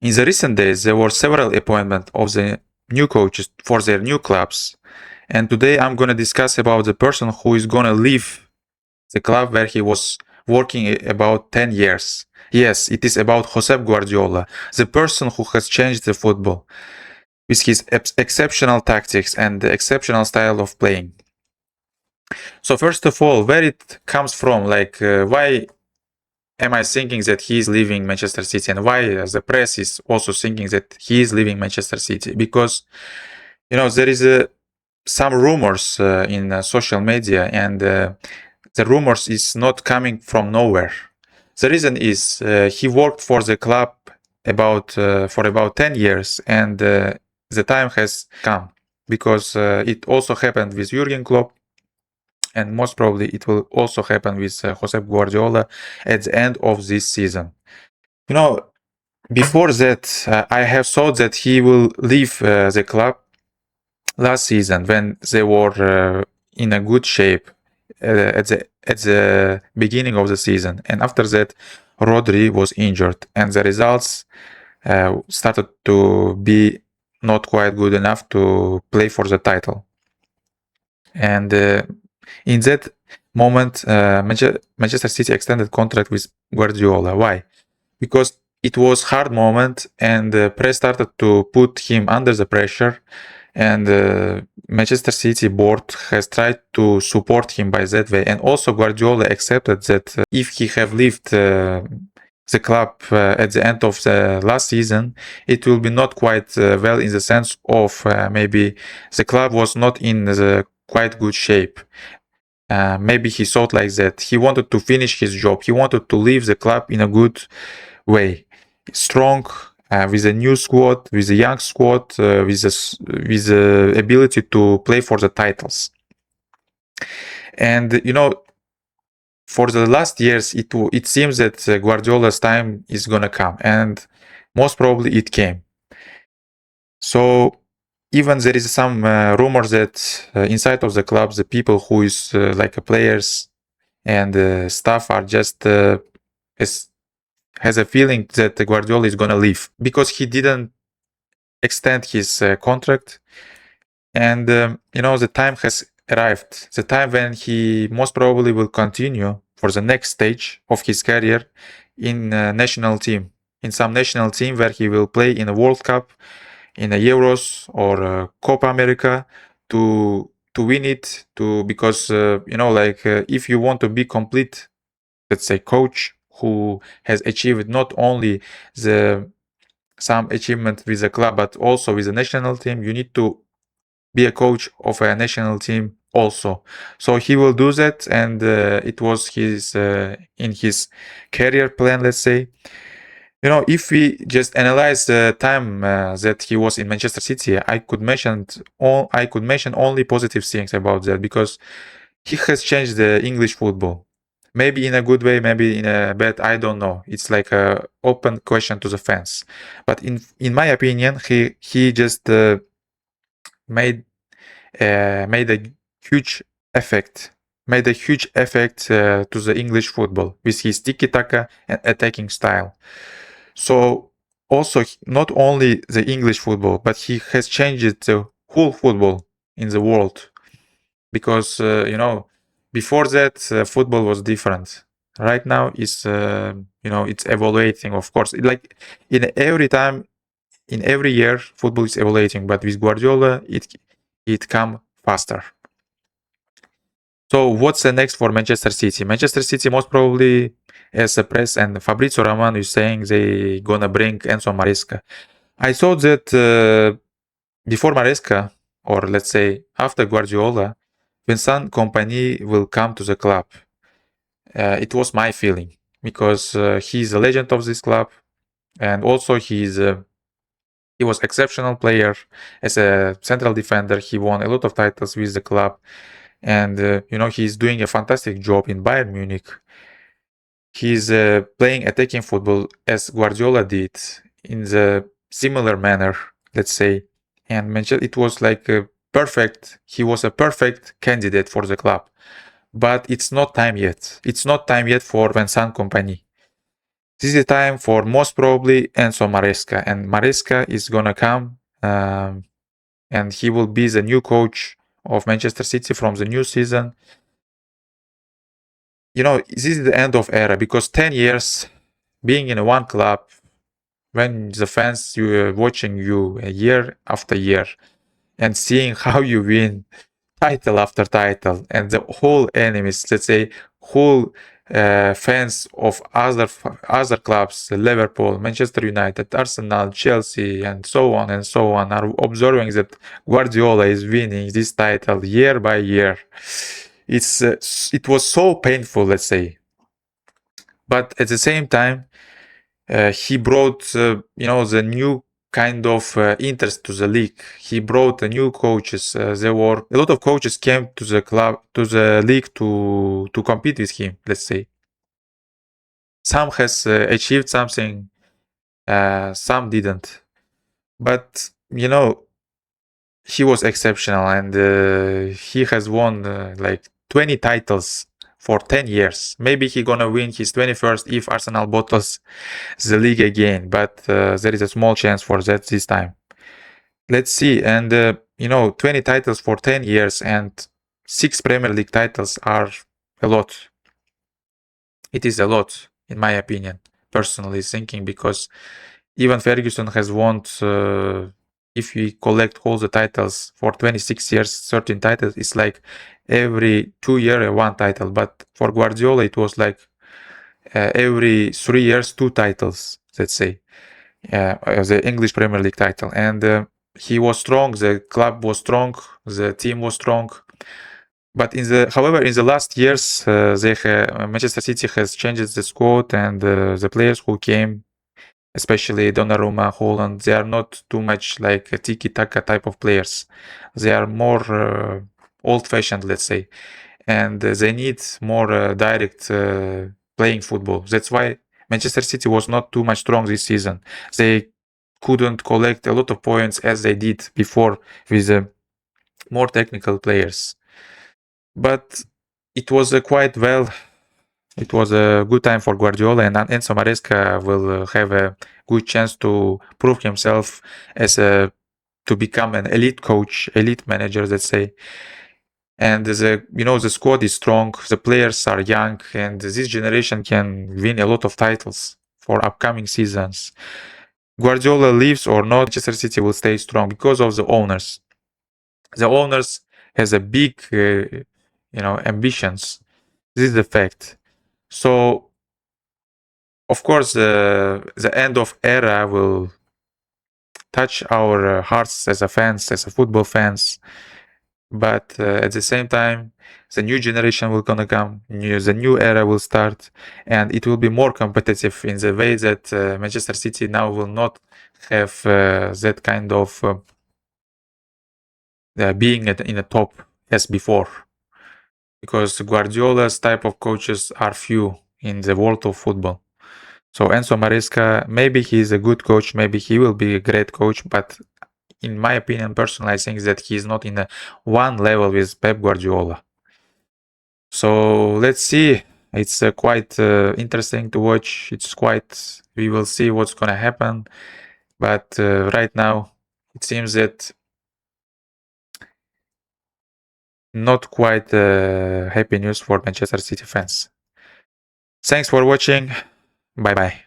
In the recent days, there were several appointments of the new coaches for their new clubs. And today I'm going to discuss about the person who is going to leave the club where he was working about 10 years. Yes, it is about Pep Guardiola, the person who has changed the football with his exceptional tactics and the exceptional style of playing. So first of all, where it comes from, why am I thinking that he is leaving Manchester City, and why the press is also thinking that he is leaving Manchester City? Because there is some rumors in social media, and the rumors is not coming from nowhere. The reason is he worked for the club for about 10 years, and the time has come, because it also happened with Jurgen Klopp, and most probably it will also happen with Josep Guardiola at the end of this season. Before that, I have thought that he will leave the club last season when they were in a good shape at the beginning of the season, and after that, Rodri was injured, and the results started to be not quite good enough to play for the title. And in that moment, Manchester City extended contract with Guardiola. Why? Because it was hard moment, and the press started to put him under the pressure, and Manchester City board has tried to support him by that way. And also Guardiola accepted that if he have left the club at the end of the last season, it will be not quite well, in the sense of maybe the club was not in the quite good shape. Maybe he thought like that. He wanted to finish his job. He wanted to leave the club in a good way, strong, with a new squad, with a young squad, with the ability to play for the titles. And for the last years, it seems that Guardiola's time is gonna come, and most probably it came. So even there is some rumors that inside of the club, the people who is like players and staff are just has a feeling that Guardiola is gonna leave, because he didn't extend his contract, and the time has arrived, the time when he most probably will continue for the next stage of his career in national team, in some national team where he will play in a World Cup, in a Euros or Copa America, to win it, because if you want to be complete, let's say, coach who has achieved not only some achievement with the club but also with the national team, you need to be a coach of a national team also. So he will do that, and it was his in his career plan, let's say. If we just analyze the time that he was in Manchester City, I could mention only positive things about that, because he has changed the English football. Maybe in a good way, maybe in a bad, I don't know. It's like a open question to the fans. But in my opinion, he just made a huge effect. Made a huge effect to the English football with his tiki-taka and attacking style. So also, not only the English football, but he has changed the whole football in the world. Because before that, football was different. Right now is it's evaluating, of course. Like in every year, football is evaluating, but with Guardiola, it come faster. So what's the next for Manchester City? Manchester City most probably, as the press and Fabrizio Romano is saying, they gonna bring Enzo Maresca. I thought that before Maresca, or let's say after Guardiola, Vincent Kompany will come to the club. It was my feeling, because he's a legend of this club, and also he was exceptional player as a central defender. He won a lot of titles with the club, and he's doing a fantastic job in Bayern Munich. He's playing attacking football as Guardiola did, in the similar manner, let's say. And it was like perfect. He was a perfect candidate for the club. But it's not time yet. It's not time yet for Vincent Kompany. This is the time for most probably Enzo Maresca, and Maresca is gonna come, and he will be the new coach of Manchester City from the new season. This is the end of era because 10 years being in one club when the fans you watching you year after year and seeing how you win title after title, and the whole enemies, let's say, whole fans of other clubs, Liverpool, Manchester United, Arsenal, Chelsea, and so on, are observing that Guardiola is winning this title year by year. It was so painful, let's say, but at the same time, he brought the new kind of interest to the league. He brought new coaches. There were a lot of coaches came to the club, to the league to compete with him. Let's say some has achieved something, some didn't. But he was exceptional, and he has won like 20 titles for 10 years. Maybe he gonna win his 21st if Arsenal bottles the league again, but there is a small chance for that this time. Let's see. And 20 titles for 10 years and 6 Premier League titles are a lot. It is a lot, in my opinion, personally thinking, because even Ferguson has won, if we collect all the titles for 26 years, 13 titles, it's like every 2 years, one title. But for Guardiola, it was like every 3 years, 2 titles, let's say. The English Premier League title, and he was strong. The club was strong. The team was strong. But however, in the last years, Manchester City has changed the squad, and the players who came, especially Donnarumma, Holland, they are not too much like a tiki-taka type of players. They are more old-fashioned, let's say, and they need more direct playing football. That's why Manchester City was not too much strong this season. They couldn't collect a lot of points as they did before with more technical players. But it was quite well. It was a good time for Guardiola, and Enzo Maresca will have a good chance to prove himself as to become an elite coach, elite manager, let's say. And the squad is strong, the players are young, and this generation can win a lot of titles for upcoming seasons. Guardiola leaves or not, Manchester City will stay strong because of the owners. The owners has a big, ambitions. This is the fact. So, of course, the end of era will touch our hearts as a fans, as a football fans. But at the same time, the new generation will gonna come, the new era will start, and it will be more competitive in the way that Manchester City now will not have that kind of being in the top as before, because Guardiola's type of coaches are few in the world of football. So Enzo Maresca, maybe he's a good coach, maybe he will be a great coach, but in my opinion, personally, I think that he's not in one level with Pep Guardiola. So let's see. It's quite interesting to watch. We will see what's gonna happen. But right now, it seems that not quite happy news for Manchester City fans. Thanks for watching. Bye bye.